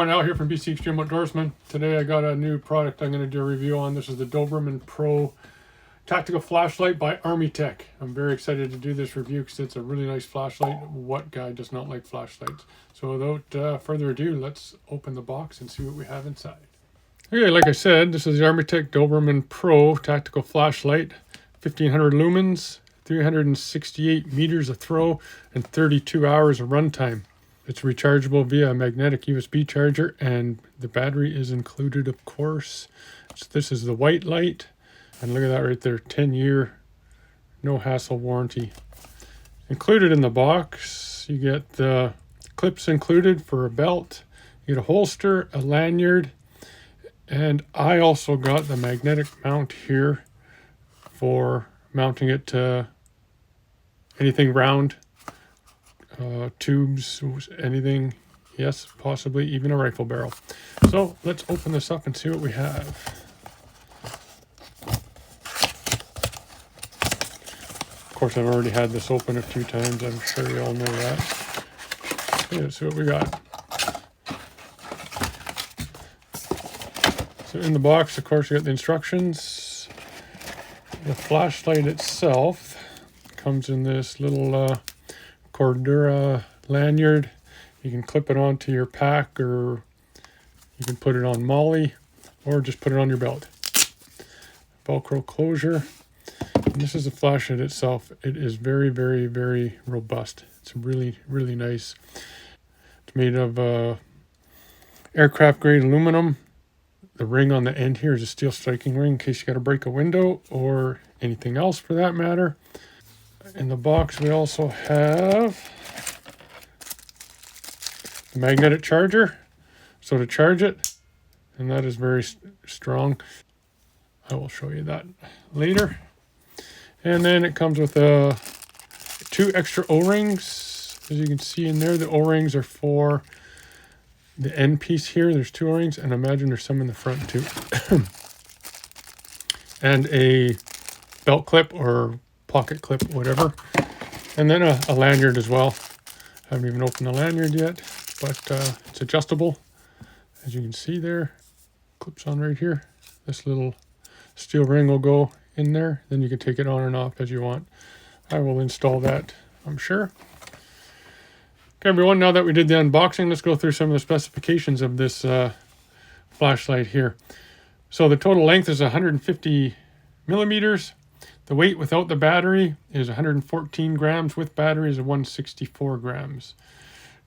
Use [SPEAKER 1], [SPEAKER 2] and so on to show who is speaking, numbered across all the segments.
[SPEAKER 1] everyone, out here from BC Extreme Outdoorsman. Today I got a new product I'm going to do a review on. This is the Dobermann Pro Tactical Flashlight by Armytek. I'm very excited to do this review because it's a really nice flashlight. What guy does not like flashlights? So without further ado, let's open the box and see what we have inside. Okay, like I said, this is the Armytek Dobermann Pro Tactical Flashlight. 1500 lumens, 368 meters of throw, and 32 hours of runtime. It's rechargeable via a magnetic USB charger, and the battery is included, of course. So this is the white light, and look at that right there, 10-year, no hassle warranty. Included in the box, you get the clips included for a belt, you get a holster, a lanyard, and I also got the magnetic mount here for mounting it to anything round. Tubes, anything, yes, possibly even a rifle barrel. So let's open this up and see what we have. Of course, I've already had this open a few times. I'm sure you all know that. Okay, let's see what we got. So in the box, of course, you got the instructions. The flashlight itself comes in this little Cordura lanyard. You can clip it onto your pack, or you can put it on molly, or just put it on your belt. Velcro closure. And this is the flashlight itself. It is very, very, very robust. It's really, really nice. It's made of aircraft grade aluminum. The ring on the end here is a steel striking ring in case you got to break a window or anything else for that matter. In the box, we also have the magnetic charger, so to charge it, and that is very strong. I will show you that later. And then it comes with 2 extra O-rings. As you can see in there, the O-rings are for the end piece here. There's 2 O-rings, and imagine there's some in the front too. And a belt clip or pocket clip, whatever, and then a lanyard as well. I haven't even opened the lanyard yet, but it's adjustable, as you can see there. Clips on right here. This little steel ring will go in there, then you can take it on and off as you want. I will install that, I'm sure. Okay, everyone, now that we did the unboxing, let's go through some of the specifications of this flashlight here. So the total length is 150 millimeters. The weight without the battery is 114 grams. With battery is 164 grams.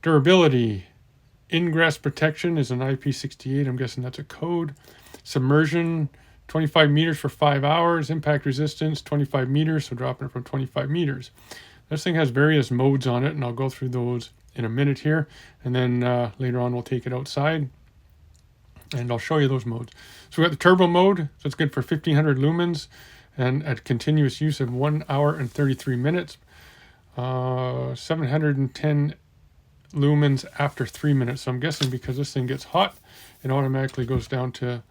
[SPEAKER 1] Durability. Ingress protection is an IP68. I'm guessing that's a code. Submersion, 25 meters for 5 hours. Impact resistance, 25 meters, so dropping it from 25 meters. This thing has various modes on it, and I'll go through those in a minute here. And then later on, we'll take it outside, and I'll show you those modes. So we got the turbo mode, so it's good for 1500 lumens. And at continuous use of 1 hour and 33 minutes, 710 lumens after 3 minutes. So I'm guessing because this thing gets hot, it automatically goes down to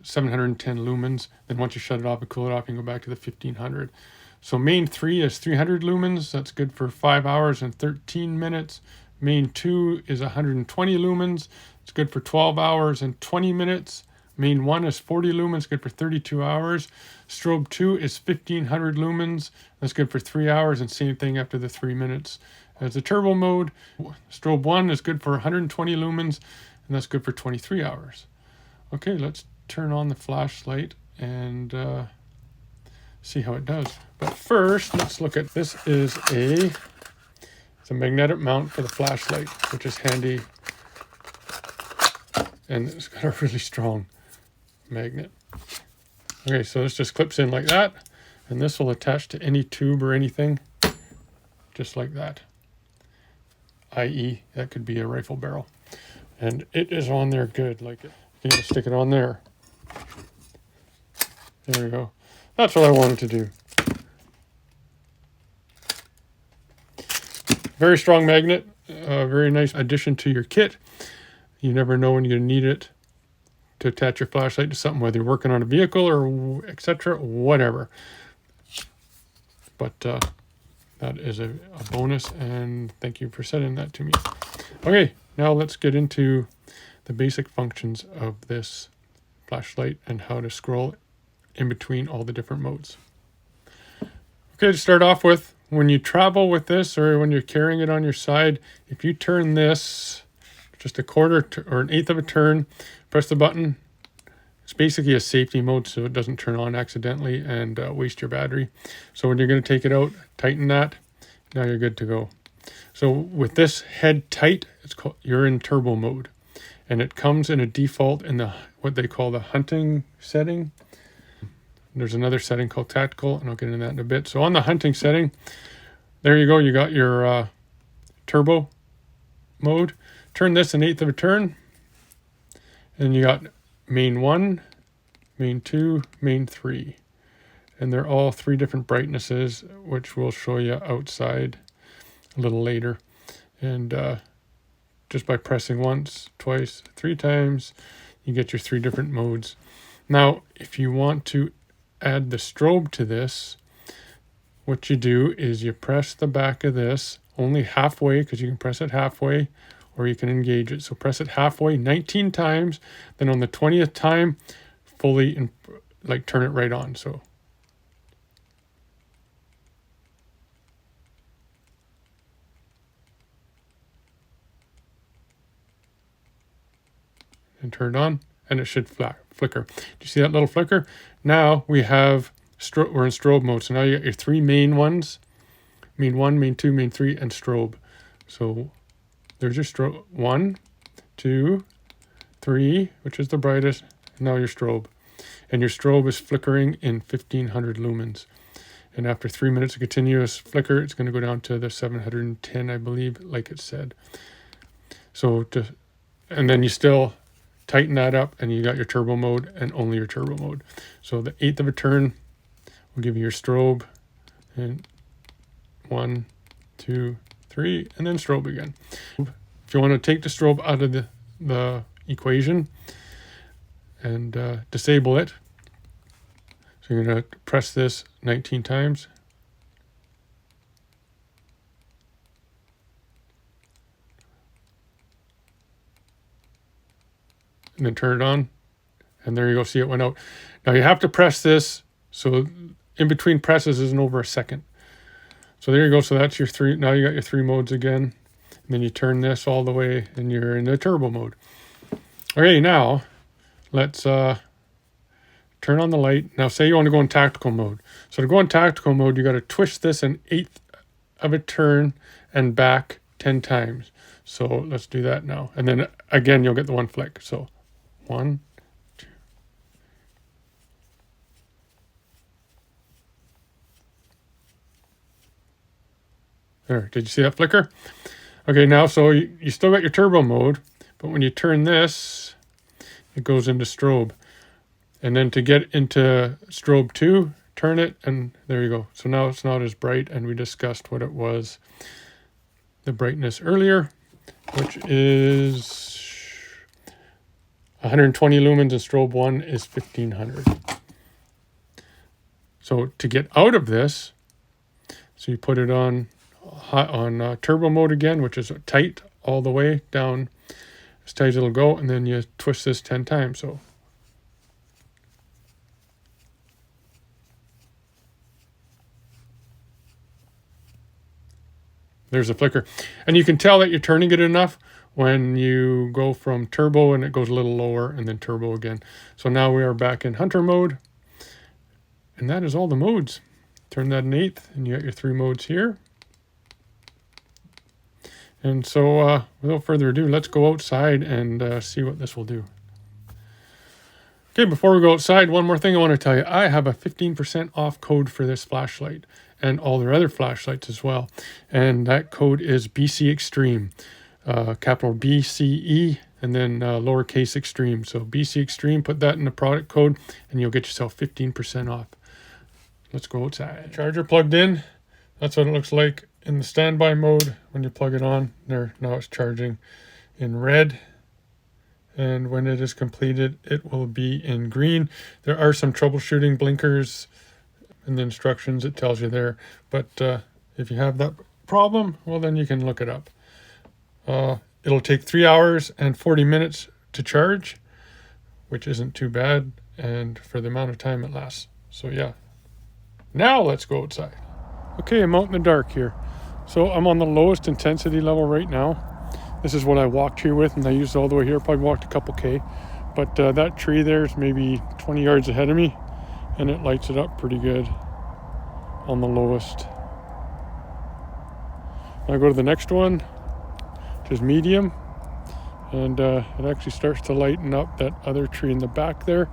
[SPEAKER 1] 710 lumens. Then once you shut it off and cool it off, you can go back to the 1500. So main 3 is 300 lumens. That's good for 5 hours and 13 minutes. Main 2 is 120 lumens. It's good for 12 hours and 20 minutes. Main 1 is 40 lumens, good for 32 hours. Strobe 2 is 1500 lumens. That's good for 3 hours, and same thing after the 3 minutes. As the turbo mode, strobe 1 is good for 120 lumens, and that's good for 23 hours. Okay, let's turn on the flashlight and see how it does. But first, let's look at this. It's a magnetic mount for the flashlight, which is handy, and it's got a really strong magnet. Okay, so this just clips in like that, and this will attach to any tube or anything, just like that. I.e., that could be a rifle barrel, and it is on there good. Like it, you can stick it on there. There we go. That's what I wanted to do. Very strong magnet, very nice addition to your kit. You never know when you're gonna need it to attach your flashlight to something, whether you're working on a vehicle or etc., whatever. But that is a bonus, and thank you for sending that to me. Okay, now let's get into the basic functions of this flashlight and how to scroll in between all the different modes. Okay, to start off with, when you travel with this or when you're carrying it on your side, if you turn this just a quarter or an eighth of a turn, press the button. It's basically a safety mode so it doesn't turn on accidentally and waste your battery. So when you're going to take it out, tighten that. Now you're good to go. So with this head tight, you're in turbo mode. And it comes in a default in the what they call the hunting setting. There's another setting called tactical, and I'll get into that in a bit. So on the hunting setting, there you go. You got your turbo mode. Turn this an eighth of a turn. And you got main 1, main 2, main 3. And they're all 3 different brightnesses, which we'll show you outside a little later. And just by pressing once, twice, 3 times, you get your 3 different modes. Now, if you want to add the strobe to this, what you do is you press the back of this only halfway, because you can press it halfway, or you can engage it. So press it halfway 19 times, then on the 20th time, fully turn it right on. So and turn it on, and it should flicker. Do you see that little flicker? Now we have we're in strobe mode. So now you got your 3 main ones: main 1, main 2, main 3, and strobe. So there's your strobe 1, 2, 3, which is the brightest. And now your strobe, and your strobe is flickering in 1500 lumens. And after 3 minutes of continuous flicker, it's going to go down to the 710, I believe, like it said. So and then you still tighten that up, and you got your turbo mode and only your turbo mode. So the eighth of a turn will give you your strobe, and 1, 2, 3, and then strobe again. If you want to take the strobe out of the equation and disable it, so you're going to press this 19 times. And then turn it on, and there you go. See, it went out. Now you have to press this, so in between presses isn't over a second. So there you go. So that's your 3. Now you got your 3 modes again, and then you turn this all the way, and you're in the turbo mode. Okay, now let's turn on the light. Now say you want to go in tactical mode. So to go in tactical mode, you got to twist this an eighth of a turn and back 10 times. So let's do that now, and then again you'll get the one flick. So 1, 2. There, did you see that flicker? Okay, now so you still got your turbo mode, but when you turn this, it goes into strobe. And then to get into strobe 2, turn it, and there you go. So now it's not as bright, and we discussed what it was, the brightness earlier, which is 120 lumens, and strobe 1 is 1500. So to get out of this, so you put it on turbo mode again, which is tight all the way down, as tight as it'll go, and then you twist this 10 times. So there's a flicker, and you can tell that you're turning it enough when you go from turbo and it goes a little lower, and then turbo again. So now we are back in hunter mode, and that is all the modes. Turn that an eighth, and you got your 3 modes here. And so without further ado, let's go outside and see what this will do. Okay, before we go outside, one more thing I want to tell you. I have a 15% off code for this flashlight and all their other flashlights as well. And that code is BC Extreme, capital BCE, and then lowercase extreme. So BC Extreme, put that in the product code, and you'll get yourself 15% off. Let's go outside. Charger plugged in. That's what it looks like in the standby mode when you plug it on. There, now it's charging in red. And when it is completed, it will be in green. There are some troubleshooting blinkers in the instructions. It tells you there, but if you have that problem, well, then you can look it up. It'll take 3 hours and 40 minutes to charge, which isn't too bad, and for the amount of time it lasts. So yeah, now let's go outside. Okay, I'm out in the dark here. So I'm on the lowest intensity level right now. This is what I walked here with, and I used all the way here. Probably walked a couple K. But that tree there is maybe 20 yards ahead of me, and it lights it up pretty good on the lowest. Now I go to the next one, which is medium, and it actually starts to lighten up that other tree in the back there,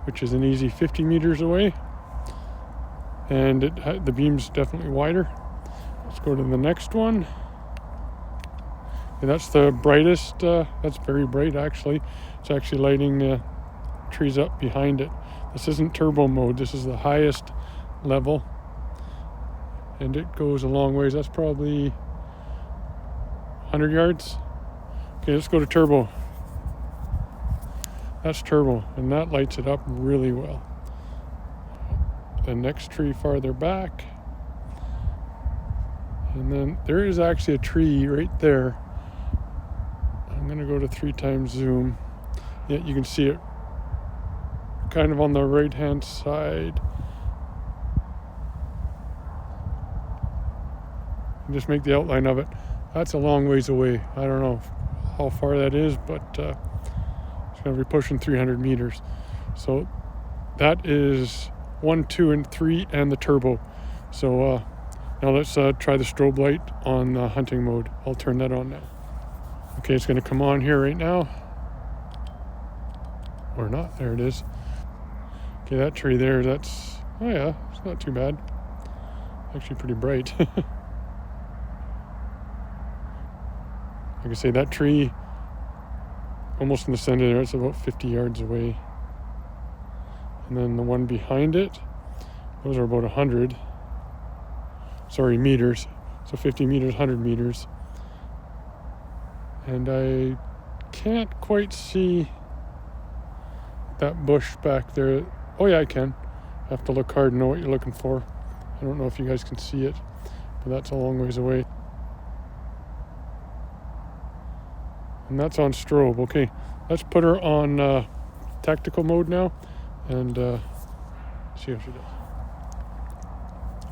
[SPEAKER 1] which is an easy 50 meters away. And the beam's definitely wider. Let's go to the next one. And that's the brightest. That's very bright, actually. It's actually lighting the trees up behind it. This isn't turbo mode. This is the highest level. And it goes a long ways. That's probably 100 yards. Okay, let's go to turbo. That's turbo, and that lights it up really well. The next tree farther back. And then there is actually a tree right there. I'm going to go to 3 times zoom. Yeah, you can see it kind of on the right hand side. And just make the outline of it. That's a long ways away. I don't know how far that is, but it's going to be pushing 300 meters. So that is 1, 2, and 3 and the turbo. So now let's try the strobe light on hunting mode. I'll turn that on now. Okay, it's going to come on here right now. Or not. There it is. Okay, that tree there, that's... Oh yeah, it's not too bad. Actually pretty bright. Like I say, that tree almost in the center there, it's about 50 yards away. And then the one behind it, those are about 100. Sorry, meters. So 50 meters, 100 meters. And I can't quite see that bush back there. Oh yeah, I can. I have to look hard and know what you're looking for. I don't know if you guys can see it, but that's a long ways away. And that's on strobe. Okay, let's put her on tactical mode now and see how she does.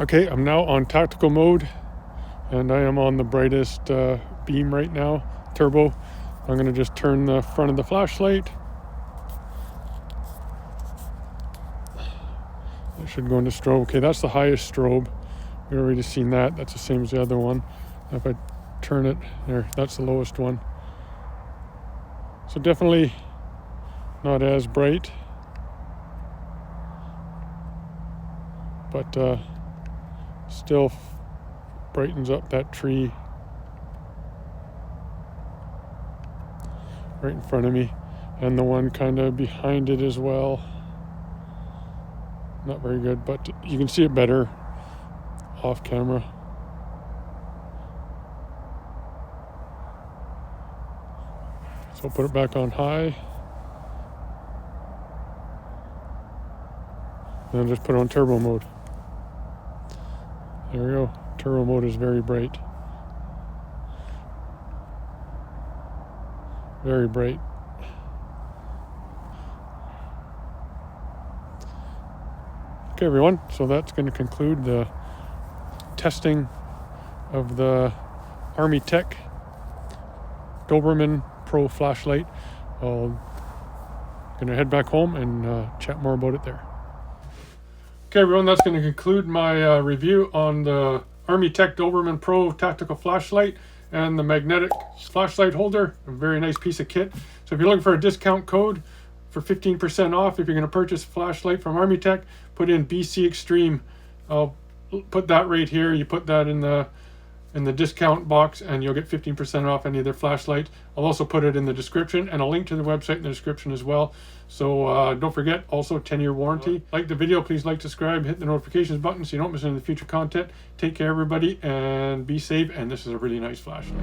[SPEAKER 1] Okay, I'm now on tactical mode, and I am on the brightest beam right now, turbo. I'm going to just turn the front of the flashlight. It should go into strobe. Okay, that's the highest strobe. We've already seen that. That's the same as the other one. If I turn it, there, that's the lowest one. So definitely not as bright, but still brightens up that tree right in front of me, and the one kind of behind it as well. Not very good, but you can see it better off camera. So I'll put it back on high. And then just put it on turbo mode. There we go. Turbo mode is very bright. Very bright. Okay, everyone, so that's going to conclude the testing of the Armytek Dobermann Pro flashlight. I'm going to head back home and chat more about it there. Okay, everyone, that's going to conclude my review on the Armytek Dobermann Pro tactical flashlight and the magnetic flashlight holder. A very nice piece of kit. So if you're looking for a discount code for 15% off, if you're going to purchase a flashlight from Armytek, put in BC Extreme. I'll put that right here. You put that in the discount box and you'll get 15% off any of their flashlights. I'll also put it in the description and a link to the website in the description as well. So don't forget, also 10-year warranty. Like the video, please like, subscribe, hit the notifications button so you don't miss any of the future content. Take care, everybody, and be safe. And this is a really nice flashlight.